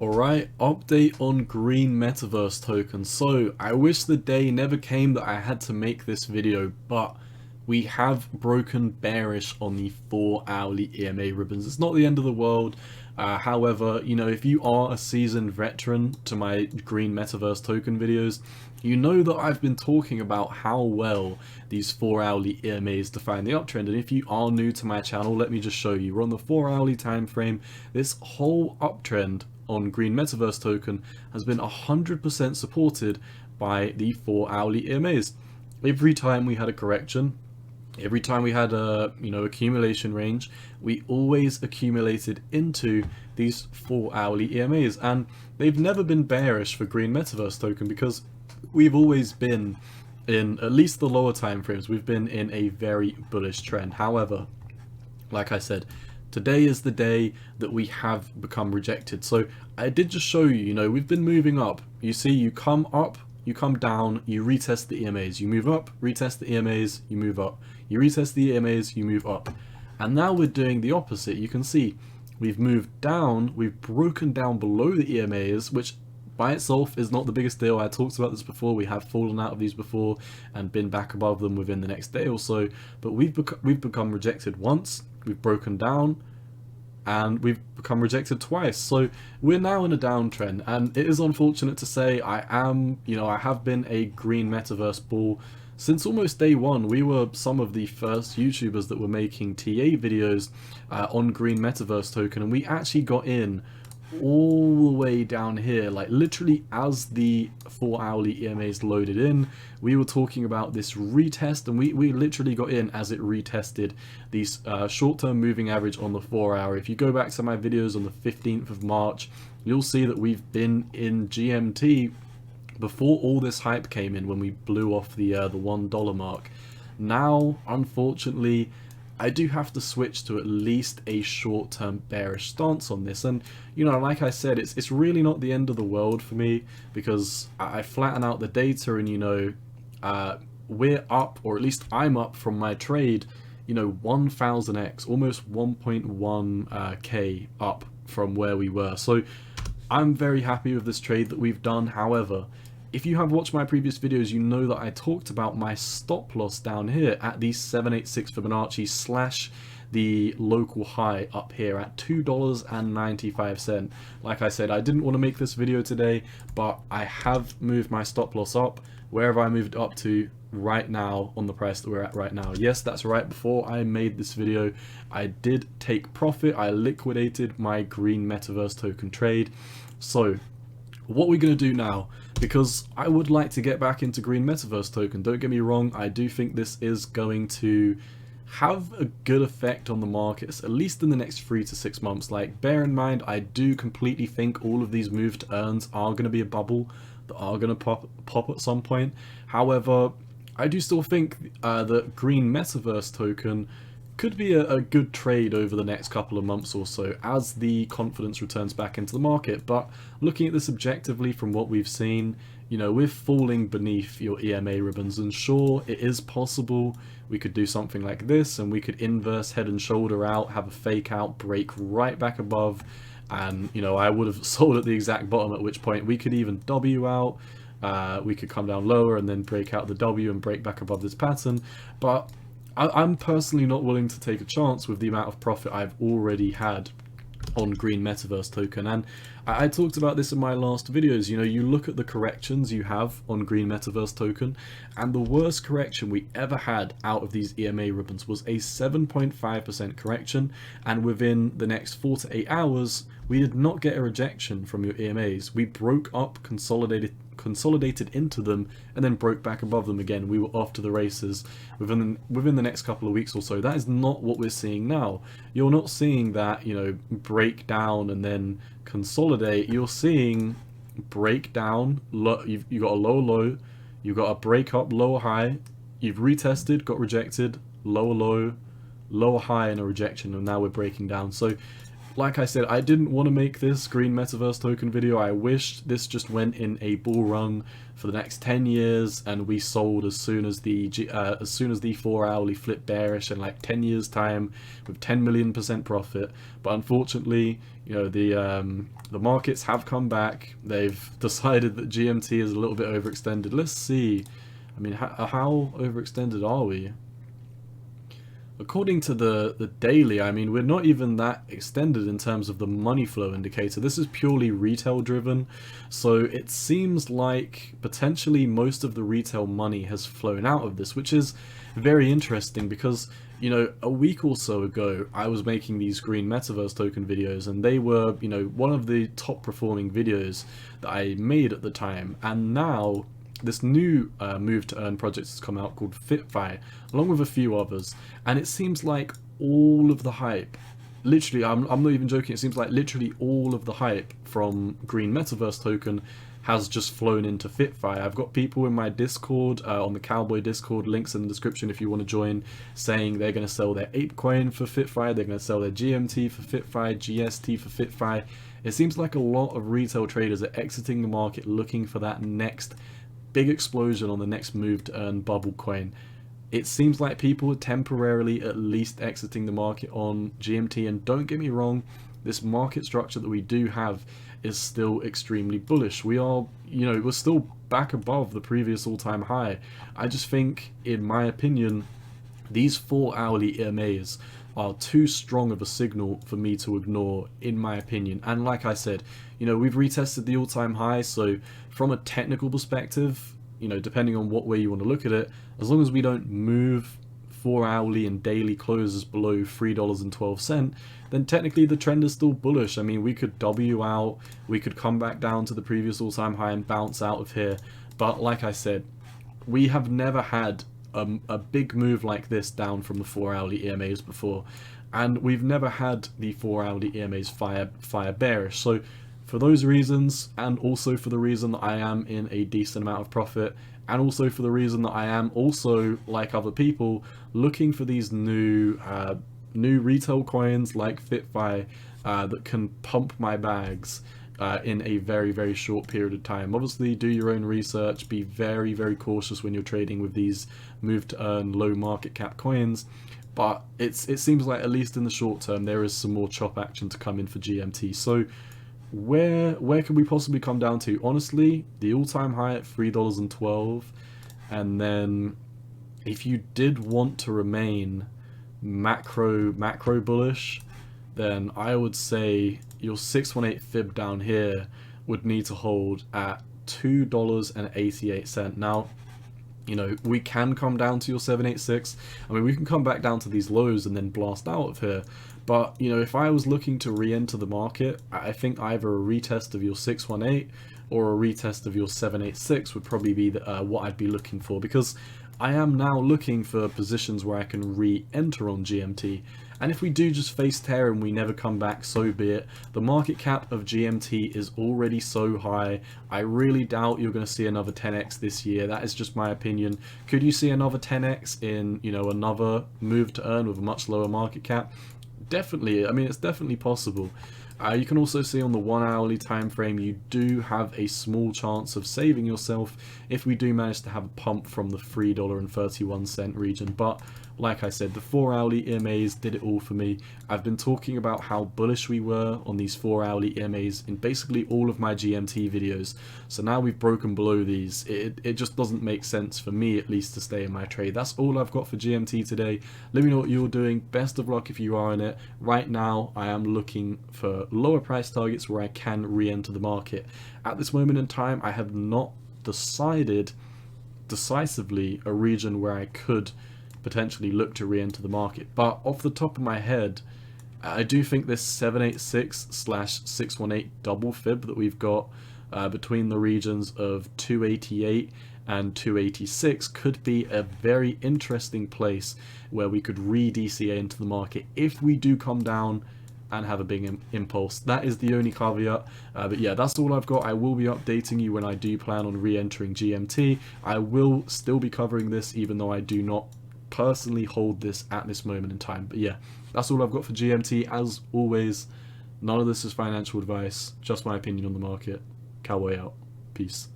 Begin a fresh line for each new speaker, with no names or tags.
Alright, update on green Metaverse token. So, I wish the day never came that I had to make this video, but we have broken bearish on the 4-hourly EMA ribbons. It's not the end of the world. However, if you are a seasoned veteran to my green Metaverse token videos, you know that I've been talking about how well these 4-hourly EMAs define the uptrend. And if you are new to my channel, let me just show you. We're on the 4-hourly time frame. This whole uptrend on green Metaverse token has been 100% supported by the 4-hourly EMAs. Every time we had a correction, every time we had a accumulation range, we always accumulated into these 4-hourly EMAs, and they've never been bearish for green Metaverse token because we've always been in, at least the lower time frames, we've been in a very bullish trend. However, like I said, today is the day that we have become rejected. So I did just show you, we've been moving up. You see, you come up, you come down, you retest the EMAs, you move up, retest the EMAs, you move up, you retest the EMAs, you move up. And now we're doing the opposite. You can see we've moved down, we've broken down below the EMAs, which by itself is not the biggest deal. I talked about this before. We have fallen out of these before and been back above them within the next day or so, but we've become rejected once, we've broken down, and we've become rejected twice. So we're now in a downtrend, and it is unfortunate to say I have been a green Metaverse bull since almost day one. We were some of the first YouTubers that were making TA videos on green Metaverse token, and we actually got in all the way down here, like literally as the 4-hourly EMAs loaded in. We were talking about this retest, and we literally got in as it retested these short-term moving average on the 4-hour. If you go back to my videos on the 15th of March, you'll see that we've been in GMT before all this hype came in, when we blew off the $1 mark. Now, unfortunately, I do have to switch to at least a short-term bearish stance on this. And like I said, it's really not the end of the world for me, because I flatten out the data, and we're up, or at least I'm up from my trade 1000x, almost 1.1k up from where we were. So I'm very happy with this trade that we've done. However, if you have watched my previous videos, you know that I talked about my stop loss down here at the 786 Fibonacci slash the local high up here at $2.95. Like I said, I didn't want to make this video today, but I have moved my stop loss up wherever I moved up to right now on the price that we're at right now. Yes, that's right. Before I made this video, I did take profit. I liquidated my green Metaverse token trade. So what we're going to do now, because I would like to get back into green Metaverse token. Don't get me wrong, I do think this is going to have a good effect on the markets, at least in the next 3 to 6 months. Like, bear in mind, I do completely think all of these move to earns are going to be a bubble that are going to pop at some point. However, I do still think that green Metaverse token could be a good trade over the next couple of months or so as the confidence returns back into the market. But looking at this objectively from what we've seen, we're falling beneath your EMA ribbons, and sure, it is possible we could do something like this and we could inverse head and shoulder out, have a fake out, break right back above, and I would have sold at the exact bottom, at which point we could even W out. We could come down lower and then break out the W and break back above this pattern. But I'm personally not willing to take a chance with the amount of profit I've already had on green Metaverse token. And I talked about this in my last videos. You look at the corrections you have on green Metaverse token, and the worst correction we ever had out of these EMA ribbons was a 7.5% correction, and within the next 4 to 8 hours we did not get a rejection from your EMAs. We broke up, consolidated into them, and then broke back above them again. We were off to the races within the next couple of weeks or so. That is not what we're seeing now. You're not seeing that break down and then consolidate. You're seeing break down, you've got a lower low, you've got a break up, lower high, you've retested, got rejected, lower low, lower high, and a rejection, and now we're breaking down. So like I said, I didn't want to make this green metaverse token video. I wished this just went in a bull run for the next 10 years and we sold as soon as the 4-hourly flipped bearish in like 10 years time with 10 million% profit. But unfortunately, you know, the markets have come back. They've decided that GMT is a little bit overextended. Let's see. I mean, how overextended are we? According to the daily, I mean, we're not even that extended in terms of the money flow indicator. This is purely retail driven, so it seems like potentially most of the retail money has flown out of this, which is very interesting because, you know, a week or so ago, I was making these green metaverse token videos and they were, you know, one of the top performing videos that I made at the time, and now this new move to earn project has come out called FitFi, along with a few others, and it seems like all of the hype, literally, I'm not even joking, it seems like literally all of the hype from green metaverse token has just flown into FitFi. I've got people in my Discord, on the Cowboy Discord, links in the description if you want to join, saying they're going to sell their ApeCoin for FitFi, they're going to sell their GMT for FitFi, GST for FitFi. It seems like a lot of retail traders are exiting the market looking for that next big explosion on the next move to earn bubble coin. It seems like people are temporarily at least exiting the market on GMT, and don't get me wrong, this market structure that we do have is still extremely bullish. We are, you know, we're still back above the previous all-time high. I just think, in my opinion, these 4-hourly EMAs are too strong of a signal for me to ignore, in my opinion. And like I said, you know, we've retested the all-time high, so from a technical perspective, you know, depending on what way you want to look at it, as long as we don't move 4-hourly and daily closes below $3.12, then technically the trend is still bullish. I mean, we could W out, we could come back down to the previous all-time high and bounce out of here, but like I said, we have never had a big move like this down from the 4-hourly EMAs before, and we've never had the 4-hourly EMAs fire bearish. So for those reasons, and also for the reason that I am in a decent amount of profit, and also for the reason that I am also, like other people, looking for these new retail coins like FitFi that can pump my bags in a very, very short period of time. Obviously, do your own research, be very, very cautious when you're trading with these move to earn low market cap coins, but it seems like, at least in the short term, there is some more chop action to come in for GMT. So where can we possibly come down to? Honestly, the all-time high at $3.12, and then if you did want to remain macro bullish, then I would say your 618 fib down here would need to hold at $2.88. Now, you know, we can come down to your 786. I mean, we can come back down to these lows and then blast out of here. But, you know, if I was looking to re-enter the market, I think either a retest of your 618 or a retest of your 786 would probably be what I'd be looking for, because I am now looking for positions where I can re-enter on GMT. And if we do just face tear and we never come back, so be it. The market cap of GMT is already so high. I really doubt you're going to see another 10x this year. That is just my opinion. Could you see another 10x in, you know, another move to earn with a much lower market cap? Definitely. I mean, it's definitely possible. You can also see on the 1-hourly time frame, you do have a small chance of saving yourself if we do manage to have a pump from the $3.31 region. But like I said, the 4-hourly EMAs did it all for me. I've been talking about how bullish we were on these 4-hourly EMAs in basically all of my GMT videos. So now we've broken below these. It just doesn't make sense for me, at least, to stay in my trade. That's all I've got for GMT today. Let me know what you're doing. Best of luck if you are in it. Right now, I am looking for lower price targets where I can re-enter the market. At this moment in time, I have not decided decisively a region where I could potentially look to re-enter the market, but off the top of my head, I do think this 786/618 double fib that we've got between the regions of 288 and 286 could be a very interesting place where we could re-DCA into the market if we do come down and have a big impulse. That is the only caveat, but yeah, that's all I've got. I will be updating you when I do plan on re-entering GMT. I will still be covering this, even though I do not personally hold this at this moment in time. But yeah, that's all I've got for GMT. As always, None of this is financial advice, just my opinion on the market. Cowboy out. Peace.